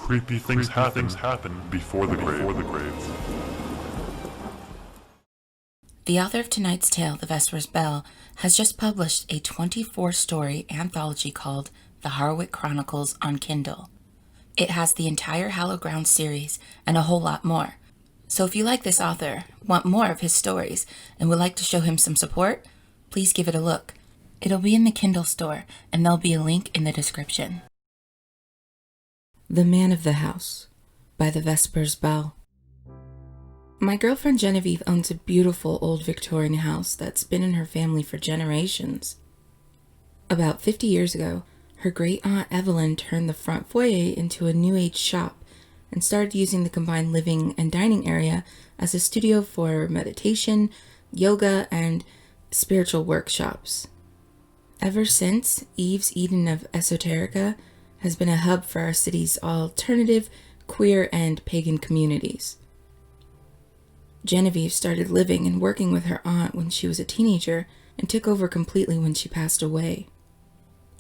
Creepy things happen before the grave. The author of tonight's tale, The Vesper's Bell, has just published a 24-story anthology called The HALLOWED Chronicles on Kindle. It has the entire Hallowed Ground series and a whole lot more. So if you like this author, want more of his stories, and would like to show him some support, please give it a look. It'll be in the Kindle store, and there'll be a link in the description. The Man of the House by The Vesper's Bell. My girlfriend Genevieve owns a beautiful old Victorian house that's been in her family for generations. About 50 years ago, her great-aunt Evelyn turned the front foyer into a New Age shop and started using the combined living and dining area as a studio for meditation, yoga, and spiritual workshops. Ever since, Eve's Eden of Esoterica has been a hub for our city's alternative, queer, and pagan communities. Genevieve started living and working with her aunt when she was a teenager and took over completely when she passed away.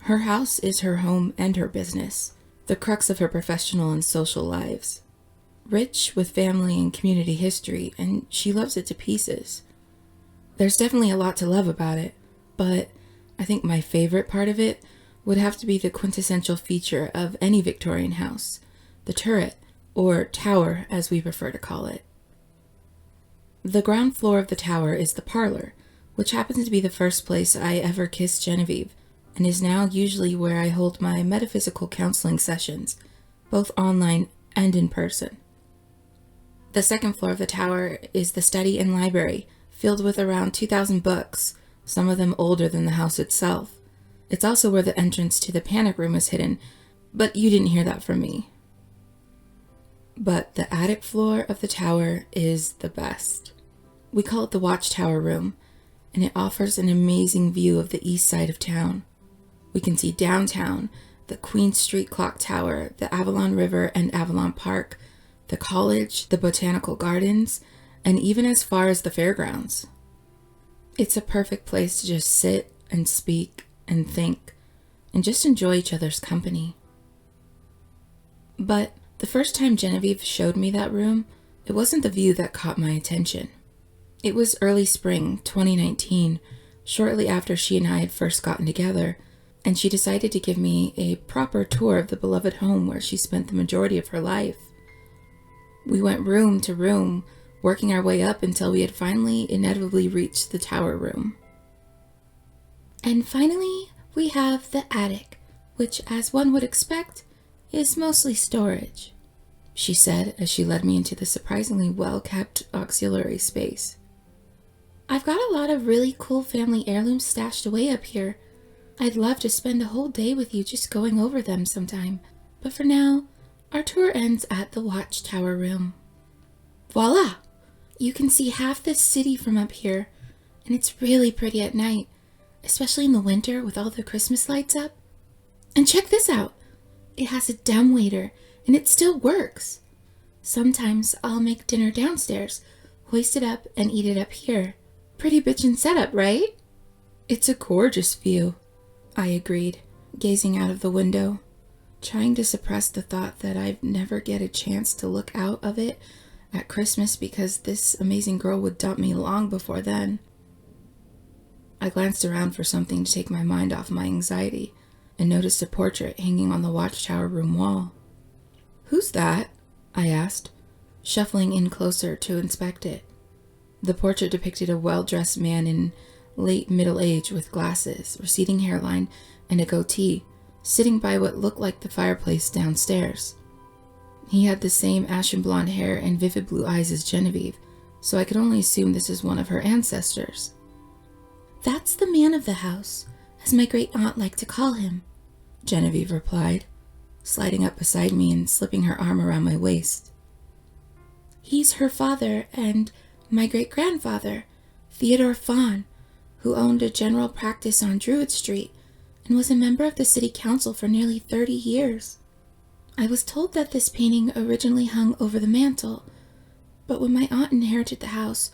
Her house is her home and her business, the crux of her professional and social lives. Rich with family and community history, and she loves it to pieces. There's definitely a lot to love about it, but I think my favorite part of it would have to be the quintessential feature of any Victorian house, the turret, or tower as we prefer to call it. The ground floor of the tower is the parlor, which happens to be the first place I ever kissed Genevieve, and is now usually where I hold my metaphysical counseling sessions, both online and in person. The second floor of the tower is the study and library, filled with around 2,000 books, some of them older than the house itself. It's also where the entrance to the panic room is hidden, but you didn't hear that from me. But the attic floor of the tower is the best. We call it the Watchtower Room, and it offers an amazing view of the east side of town. We can see downtown, the Queen Street Clock Tower, the Avalon River and Avalon Park, the college, the botanical gardens, and even as far as the fairgrounds. It's a perfect place to just sit and speak and think, and just enjoy each other's company. But the first time Genevieve showed me that room, it wasn't the view that caught my attention. It was early spring 2019, shortly after she and I had first gotten together, and she decided to give me a proper tour of the beloved home where she spent the majority of her life. We went room to room, working our way up until we had finally inevitably reached the tower room. And finally, we have the attic, which, as one would expect, is mostly storage, she said as she led me into the surprisingly well-kept auxiliary space. I've got a lot of really cool family heirlooms stashed away up here. I'd love to spend a whole day with you just going over them sometime, but for now, our tour ends at the Watchtower Room. Voila! You can see half the city from up here, and it's really pretty at night, especially in the winter with all the Christmas lights up. And check this out! It has a dumbwaiter, and it still works. Sometimes I'll make dinner downstairs, hoist it up, and eat it up here. Pretty bitchin' setup, right? It's a gorgeous view, I agreed, gazing out of the window, trying to suppress the thought that I'd never get a chance to look out of it at Christmas because this amazing girl would dump me long before then. I glanced around for something to take my mind off my anxiety and noticed a portrait hanging on the Watchtower Room wall. Who's that? I asked, shuffling in closer to inspect it. The portrait depicted a well-dressed man in late middle age with glasses, receding hairline, and a goatee, sitting by what looked like the fireplace downstairs. He had the same ashen blonde hair and vivid blue eyes as Genevieve, so I could only assume this is one of her ancestors. That's the man of the house, as my great-aunt liked to call him, Genevieve replied, sliding up beside me and slipping her arm around my waist. He's her father and my great-grandfather, Theodore Fawn, who owned a general practice on Druid Street and was a member of the city council for nearly 30 years. I was told that this painting originally hung over the mantel, but when my aunt inherited the house,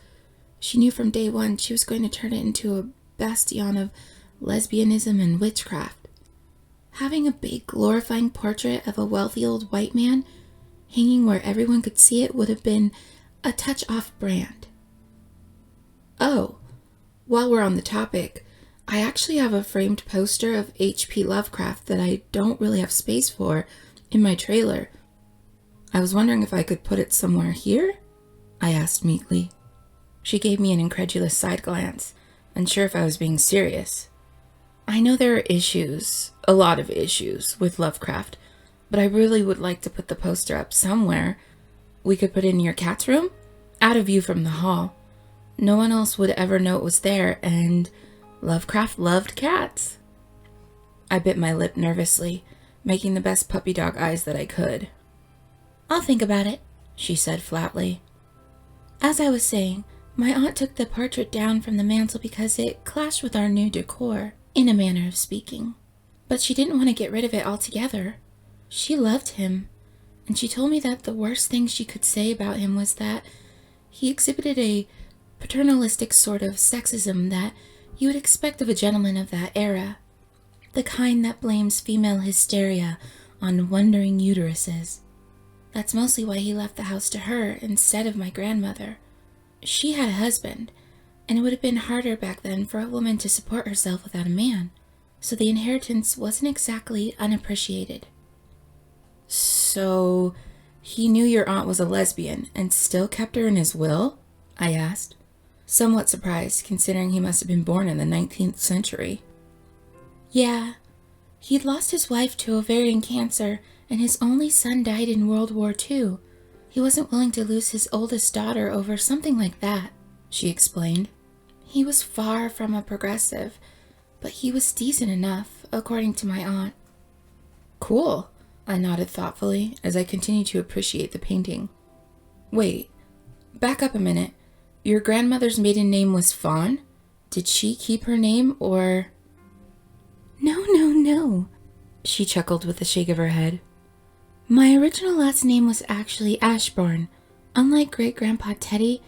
she knew from day one she was going to turn it into a bastion of lesbianism and witchcraft. Having a big, glorifying portrait of a wealthy old white man Hanging where everyone could see it would have been a touch off-brand. Oh, while we're on the topic, I actually have a framed poster of H.P. Lovecraft that I don't really have space for in my trailer. I was wondering if I could put it somewhere here? I asked meekly. She gave me an incredulous side glance, unsure if I was being serious. I know there are issues, a lot of issues, with Lovecraft, but I really would like to put the poster up somewhere. We could put it in your cat's room, out of view from the hall. No one else would ever know it was there, and Lovecraft loved cats. I bit my lip nervously, making the best puppy dog eyes that I could. I'll think about it, she said flatly. As I was saying, my aunt took the portrait down from the mantel because it clashed with our new decor, in a manner of speaking. But she didn't want to get rid of it altogether. She loved him, and she told me that the worst thing she could say about him was that he exhibited a paternalistic sort of sexism that you would expect of a gentleman of that era, the kind that blames female hysteria on wandering uteruses. That's mostly why he left the house to her instead of my grandmother. She had a husband, and it would have been harder back then for a woman to support herself without a man, so the inheritance wasn't exactly unappreciated. So, he knew your aunt was a lesbian and still kept her in his will? I asked, somewhat surprised considering he must have been born in the 19th century. Yeah, he'd lost his wife to ovarian cancer, and his only son died in World War II. He wasn't willing to lose his oldest daughter over something like that, she explained. He was far from a progressive, but he was decent enough, according to my aunt. Cool, I nodded thoughtfully as I continued to appreciate the painting. Wait, back up a minute. Your grandmother's maiden name was Fawn? Did she keep her name, or... No, she chuckled with a shake of her head. My original last name was actually Ashbourne. Unlike great-grandpa Teddy,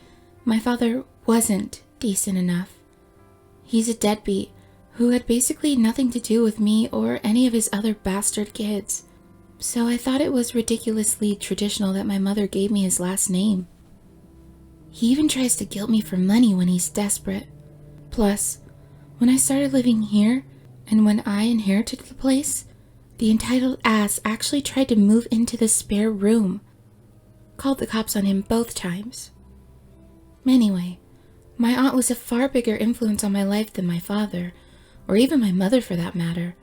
my father wasn't decent enough. He's a deadbeat who had basically nothing to do with me or any of his other bastard kids. So I thought it was ridiculously traditional that my mother gave me his last name. He even tries to guilt me for money when he's desperate. Plus, when I started living here, and when I inherited the place, the entitled ass actually tried to move into the spare room. Called the cops on him both times. Anyway, my aunt was a far bigger influence on my life than my father, or even my mother for that matter.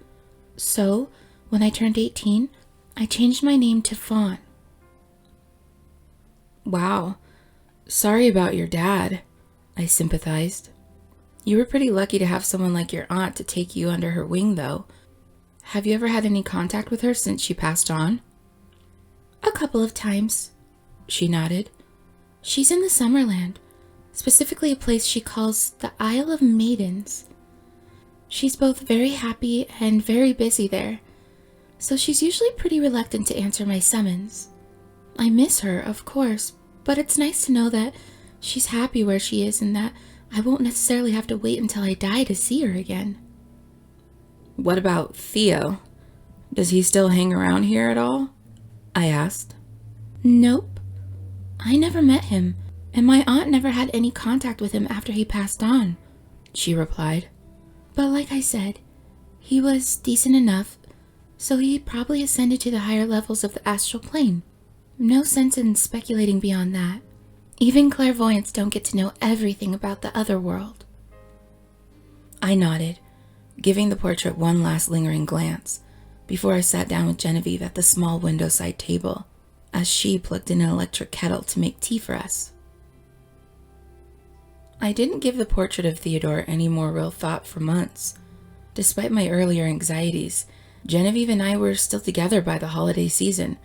So, when I turned 18, I changed my name to Fawn. Wow. Sorry about your dad, I sympathized. You were pretty lucky to have someone like your aunt to take you under her wing, though. Have you ever had any contact with her since she passed on? A couple of times, she nodded. She's in the Summerland, specifically a place she calls the Isle of Maidens. She's both very happy and very busy there, so she's usually pretty reluctant to answer my summons. I miss her, of course, but it's nice to know that she's happy where she is and that I won't necessarily have to wait until I die to see her again. What about Theo? Does he still hang around here at all? I asked. Nope. I never met him, and my aunt never had any contact with him after he passed on, she replied. But like I said, he was decent enough, so he probably ascended to the higher levels of the astral plane. No sense in speculating beyond that. Even clairvoyants don't get to know everything about the other world. I nodded, giving the portrait one last lingering glance, before I sat down with Genevieve at the small window-side table, as she plugged in an electric kettle to make tea for us. I didn't give the portrait of Theodore any more real thought for months. Despite my earlier anxieties, Genevieve and I were still together by the holiday season,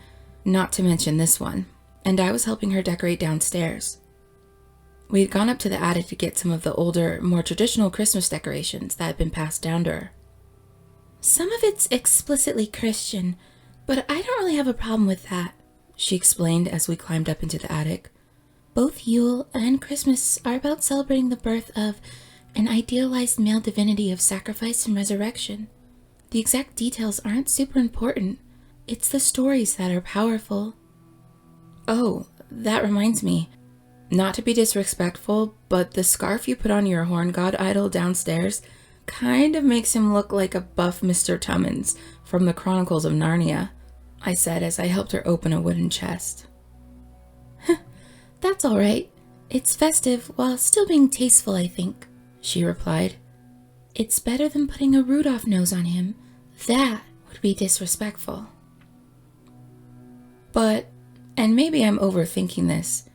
not to mention this one, and I was helping her decorate downstairs. We had gone up to the attic to get some of the older, more traditional Christmas decorations that had been passed down to her. Some of it's explicitly Christian, but I don't really have a problem with that, she explained as we climbed up into the attic. Both Yule and Christmas are about celebrating the birth of an idealized male divinity of sacrifice and resurrection. The exact details aren't super important. It's the stories that are powerful. Oh, that reminds me. Not to be disrespectful, but the scarf you put on your horn god idol downstairs kind of makes him look like a buff Mr. Tummins from the Chronicles of Narnia, I said as I helped her open a wooden chest. That's all right. It's festive while still being tasteful, I think, she replied. It's better than putting a Rudolph nose on him. That would be disrespectful. But, and maybe I'm overthinking this,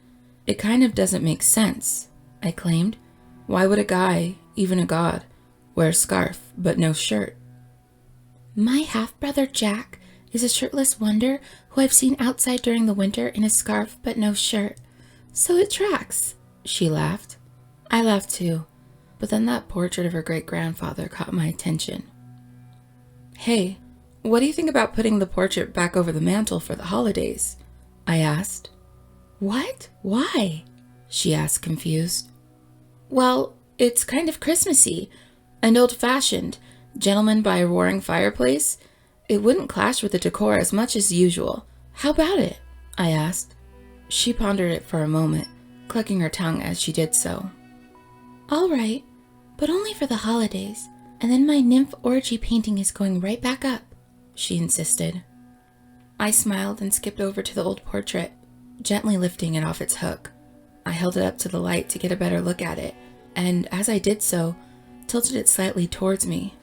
it kind of doesn't make sense, I claimed. Why would a guy, even a god, wear a scarf but no shirt? My half-brother Jack is a shirtless wonder who I've seen outside during the winter in a scarf but no shirt. So it tracks, she laughed. I laughed too, but then that portrait of her great-grandfather caught my attention. Hey, what do you think about putting the portrait back over the mantel for the holidays? I asked. What? Why? She asked, confused. Well, it's kind of Christmassy and old-fashioned. Gentlemen by a roaring fireplace. It wouldn't clash with the decor as much as usual. How about it? I asked. She pondered it for a moment, clucking her tongue as she did so. All right, but only for the holidays, and then my nymph orgy painting is going right back up, she insisted. I smiled and skipped over to the old portrait, gently lifting it off its hook. I held it up to the light to get a better look at it, and as I did so, tilted it slightly towards me.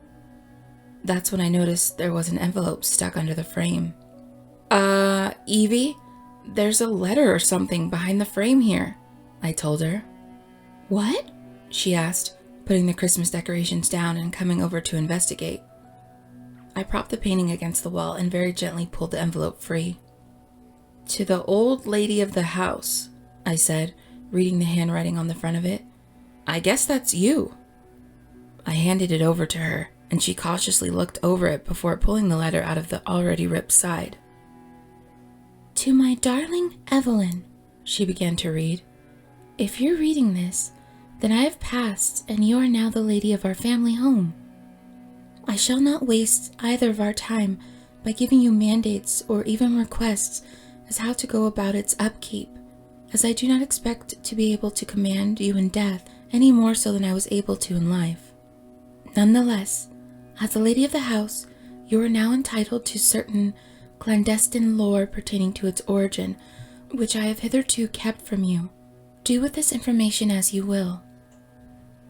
That's when I noticed there was an envelope stuck under the frame. Evie, there's a letter or something behind the frame here, I told her. What? She asked, putting the Christmas decorations down and coming over to investigate. I propped the painting against the wall and very gently pulled the envelope free. To the old lady of the house, I said, reading the handwriting on the front of it. I guess that's you. I handed it over to her, and she cautiously looked over it before pulling the letter out of the already ripped side. To my darling Evelyn, she began to read. If you're reading this, then I have passed, and you are now the lady of our family home. I shall not waste either of our time by giving you mandates or even requests as how to go about its upkeep, as I do not expect to be able to command you in death any more so than I was able to in life. Nonetheless, as the lady of the house, you are now entitled to certain clandestine lore pertaining to its origin, which I have hitherto kept from you. Do with this information as you will.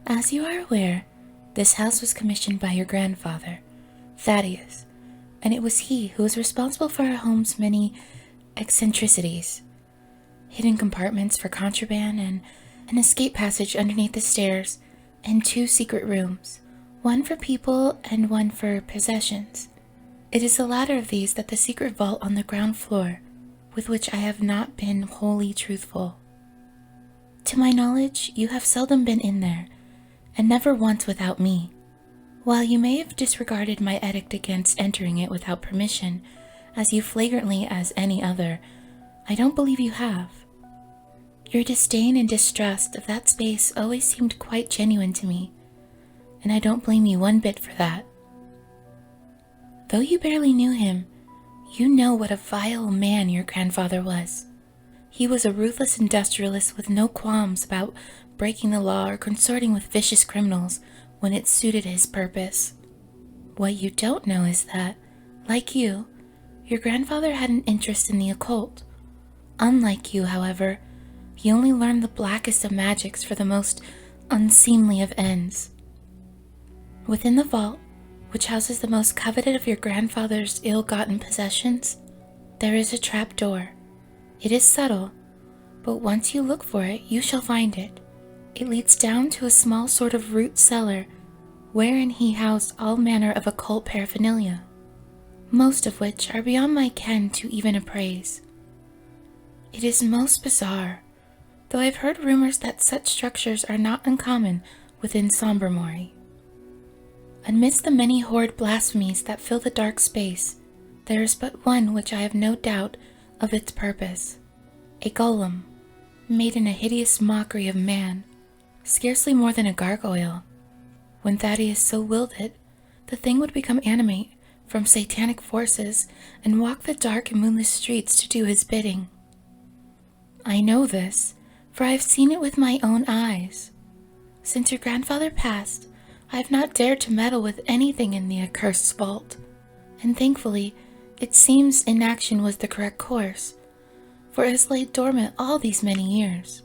As you are aware, this house was commissioned by your grandfather, Thaddeus, and it was he who was responsible for our home's many eccentricities. Hidden compartments for contraband and an escape passage underneath the stairs, and 2 secret rooms, one for people and one for possessions. It is the latter of these that the secret vault on the ground floor, with which I have not been wholly truthful. To my knowledge, you have seldom been in there, and never once without me. While you may have disregarded my edict against entering it without permission, as you flagrantly as any other, I don't believe you have. Your disdain and distrust of that space always seemed quite genuine to me, and I don't blame you one bit for that. Though you barely knew him, you know what a vile man your grandfather was. He was a ruthless industrialist with no qualms about breaking the law or consorting with vicious criminals when it suited his purpose. What you don't know is that, like you, your grandfather had an interest in the occult. Unlike you, however, he only learned the blackest of magics for the most unseemly of ends. Within the vault, which houses the most coveted of your grandfather's ill-gotten possessions, there is a trap door. It is subtle, but once you look for it, you shall find it. It leads down to a small sort of root cellar, wherein he housed all manner of occult paraphernalia, most of which are beyond my ken to even appraise. It is most bizarre, though I've heard rumors that such structures are not uncommon within Sombermory. Amidst the many horrid blasphemies that fill the dark space, there is but one which I have no doubt of its purpose. A golem, made in a hideous mockery of man, scarcely more than a gargoyle. When Thaddeus so willed it, the thing would become animate from satanic forces and walk the dark and moonless streets to do his bidding. I know this, for I have seen it with my own eyes. Since your grandfather passed, I have not dared to meddle with anything in the accursed vault, and thankfully, it seems inaction was the correct course, for it has laid dormant all these many years.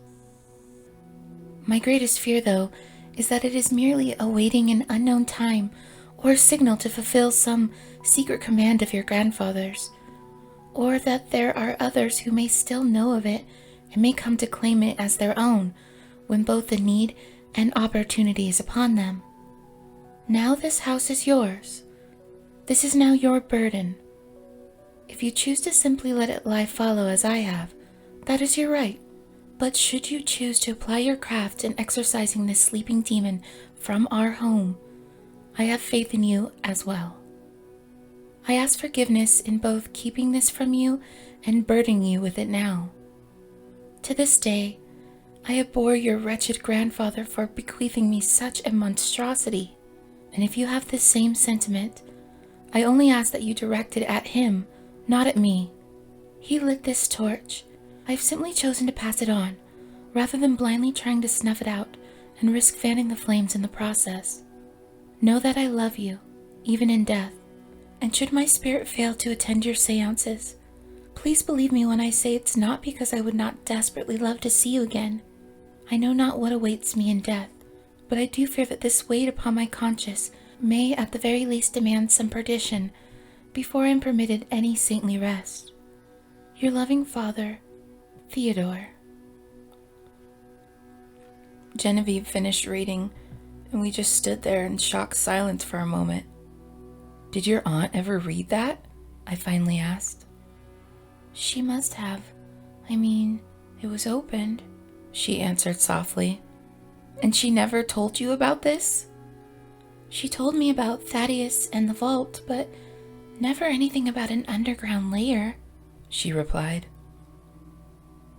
My greatest fear, though, is that it is merely awaiting an unknown time or a signal to fulfill some secret command of your grandfather's, or that there are others who may still know of it and may come to claim it as their own when both the need and opportunity is upon them. Now this house is yours. This is now your burden. If you choose to simply let it lie fallow as I have, that is your right. But should you choose to apply your craft in exorcising this sleeping demon from our home, I have faith in you as well. I ask forgiveness in both keeping this from you and burdening you with it now. To this day, I abhor your wretched grandfather for bequeathing me such a monstrosity, and if you have the same sentiment, I only ask that you direct it at him, not at me. He lit this torch. I've simply chosen to pass it on, rather than blindly trying to snuff it out and risk fanning the flames in the process. Know that I love you, even in death, and should my spirit fail to attend your seances, please believe me when I say it's not because I would not desperately love to see you again. I know not what awaits me in death, but I do fear that this weight upon my conscience may at the very least demand some perdition before I am permitted any saintly rest. Your loving father, Theodore. Genevieve finished reading, and we just stood there in shocked silence for a moment. Did your aunt ever read that? I finally asked. She must have. I mean, it was opened, she answered softly. And she never told you about this? She told me about Thaddeus and the vault, but never anything about an underground lair, she replied.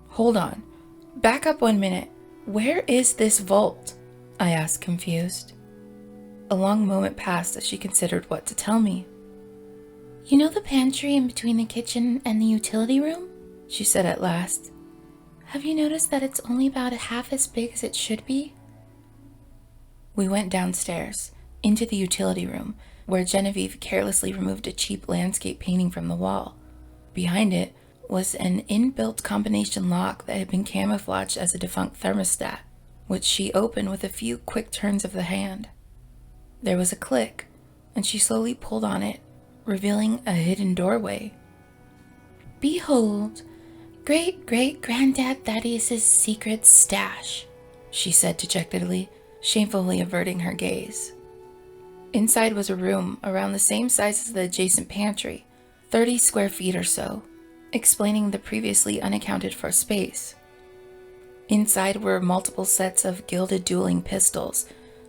Hold on. Back up 1 minute. Where is this vault? I asked, confused. A long moment passed as she considered what to tell me. You know the pantry in between the kitchen and the utility room? She said at last. Have you noticed that it's only about half as big as it should be? We went downstairs, into the utility room, where Genevieve carelessly removed a cheap landscape painting from the wall. Behind it was an inbuilt combination lock that had been camouflaged as a defunct thermostat, which she opened with a few quick turns of the hand. There was a click, and she slowly pulled on it, revealing a hidden doorway. Behold, great-great-granddad Thaddeus's secret stash, she said dejectedly, shamefully averting her gaze. Inside was a room around the same size as the adjacent pantry, 30 square feet or so, explaining the previously unaccounted for space. Inside were multiple sets of gilded dueling pistols,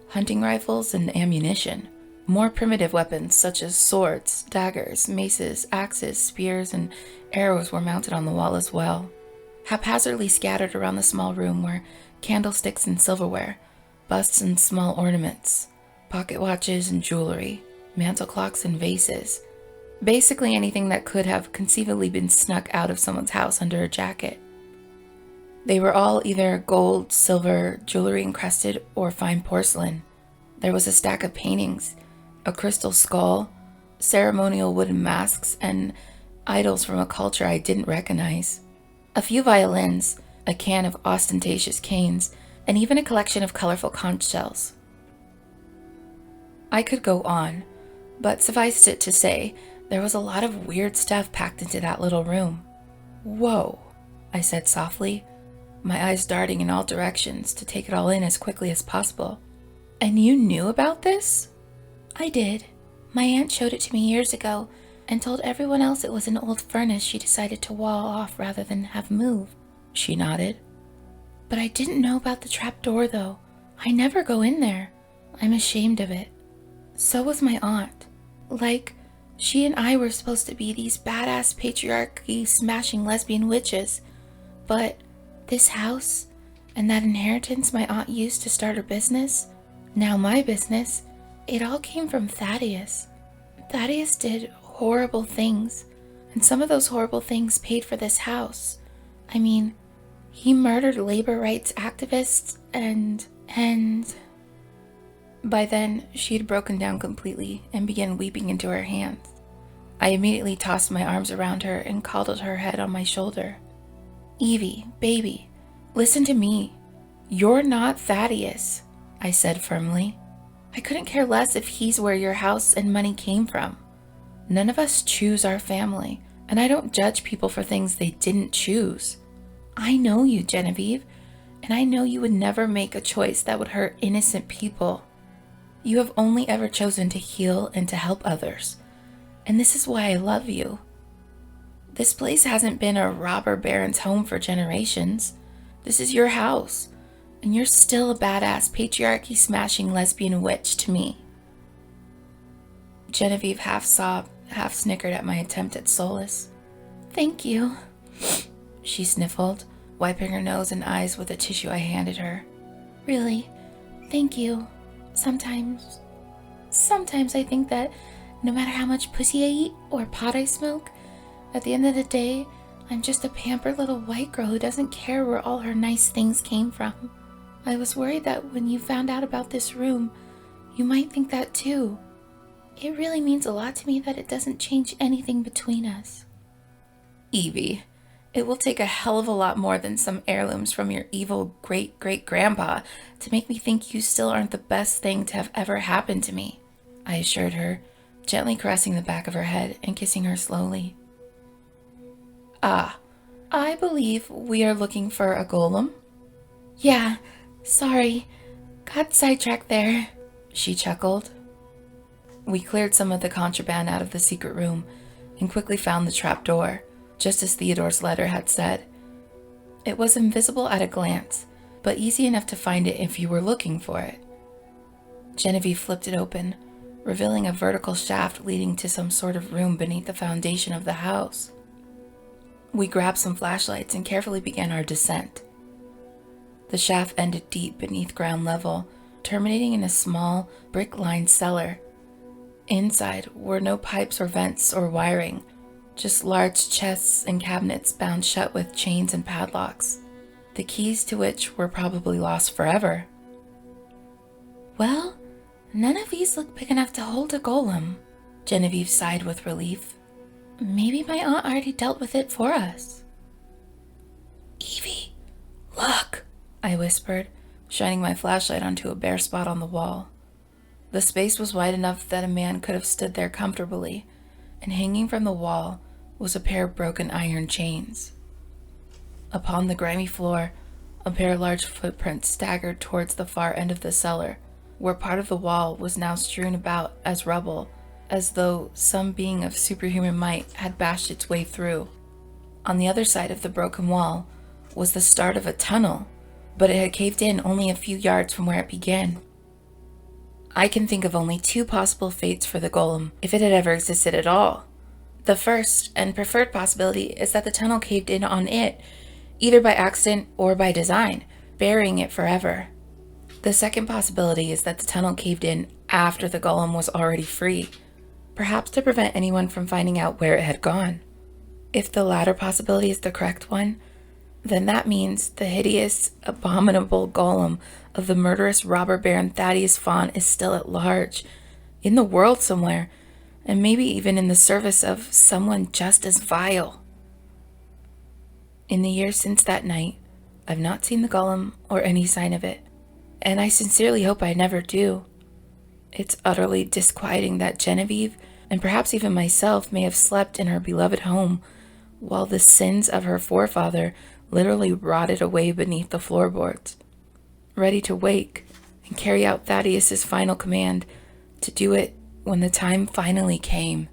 hunting rifles, and ammunition. More primitive weapons such as swords, daggers, maces, axes, spears, and arrows were mounted on the wall as well. Haphazardly scattered around the small room were candlesticks and silverware, busts and small ornaments, pocket watches and jewelry, mantel clocks and vases. Basically anything that could have conceivably been snuck out of someone's house under a jacket. They were all either gold, silver, jewelry encrusted, or fine porcelain. There was a stack of paintings, a crystal skull, ceremonial wooden masks, and idols from a culture I didn't recognize. A few violins, a can of ostentatious canes, and even a collection of colorful conch shells. I could go on, but suffice it to say, there was a lot of weird stuff packed into that little room. Whoa, I said softly, my eyes darting in all directions to take it all in as quickly as possible. And you knew about this? I did. My aunt showed it to me years ago and told everyone else it was an old furnace she decided to wall off rather than have moved. She nodded. But I didn't know about the trap door though. I never go in there. I'm ashamed of it. So was my aunt. Like, she and I were supposed to be these badass patriarchy smashing lesbian witches. But this house and that inheritance my aunt used to start her business, now my business, it all came from Thaddeus. Thaddeus did horrible things, and some of those horrible things paid for this house. I mean, He murdered labor rights activists and... By then, she had broken down completely and began weeping into her hands. I immediately tossed my arms around her and coddled her head on my shoulder. Evie, baby, listen to me. You're not Thaddeus, I said firmly. I couldn't care less if he's where your house and money came from. None of us choose our family, and I don't judge people for things they didn't choose. I know you, Genevieve, and I know you would never make a choice that would hurt innocent people. You have only ever chosen to heal and to help others, and this is why I love you. This place hasn't been a robber baron's home for generations. This is your house, and you're still a badass patriarchy-smashing lesbian witch to me. Genevieve half sobbed, half snickered at my attempt at solace. Thank you, she sniffled, wiping her nose and eyes with a tissue I handed her. Really, thank you. Sometimes I think that no matter how much pussy I eat or pot I smoke, at the end of the day, I'm just a pampered little white girl who doesn't care where all her nice things came from. I was worried that when you found out about this room, you might think that too. It really means a lot to me that it doesn't change anything between us. Evie, it will take a hell of a lot more than some heirlooms from your evil great-great-grandpa to make me think you still aren't the best thing to have ever happened to me, I assured her, gently caressing the back of her head and kissing her slowly. I believe we are looking for a golem. Yeah, sorry, got sidetracked there, she chuckled. We cleared some of the contraband out of the secret room and quickly found the trap door, just as Theodore's letter had said. It was invisible at a glance, but easy enough to find it if you were looking for it. Genevieve flipped it open, revealing a vertical shaft leading to some sort of room beneath the foundation of the house. We grabbed some flashlights and carefully began our descent. The shaft ended deep beneath ground level, terminating in a small, brick-lined cellar. Inside were no pipes or vents or wiring, just large chests and cabinets bound shut with chains and padlocks, the keys to which were probably lost forever. Well, none of these look big enough to hold a golem, Genevieve sighed with relief. Maybe my aunt already dealt with it for us. Evie, look, I whispered, shining my flashlight onto a bare spot on the wall. The space was wide enough that a man could have stood there comfortably, and hanging from the wall was a pair of broken iron chains. Upon the grimy floor, a pair of large footprints staggered towards the far end of the cellar, where part of the wall was now strewn about as rubble, as though some being of superhuman might had bashed its way through. On the other side of the broken wall was the start of a tunnel, but it had caved in only a few yards from where it began. I can think of only two possible fates for the golem, if it had ever existed at all. The first and preferred possibility is that the tunnel caved in on it, either by accident or by design, burying it forever. The second possibility is that the tunnel caved in after the golem was already free, perhaps to prevent anyone from finding out where it had gone. If the latter possibility is the correct one, then that means the hideous, abominable golem of the murderous robber baron Thaddeus Fawn is still at large, in the world somewhere, and maybe even in the service of someone just as vile. In the years since that night, I've not seen the golem or any sign of it, and I sincerely hope I never do. It's utterly disquieting that Genevieve, and perhaps even myself, may have slept in her beloved home, while the sins of her forefather literally rotted away beneath the floorboards, ready to wake and carry out Thaddeus's final command, to do it when the time finally came.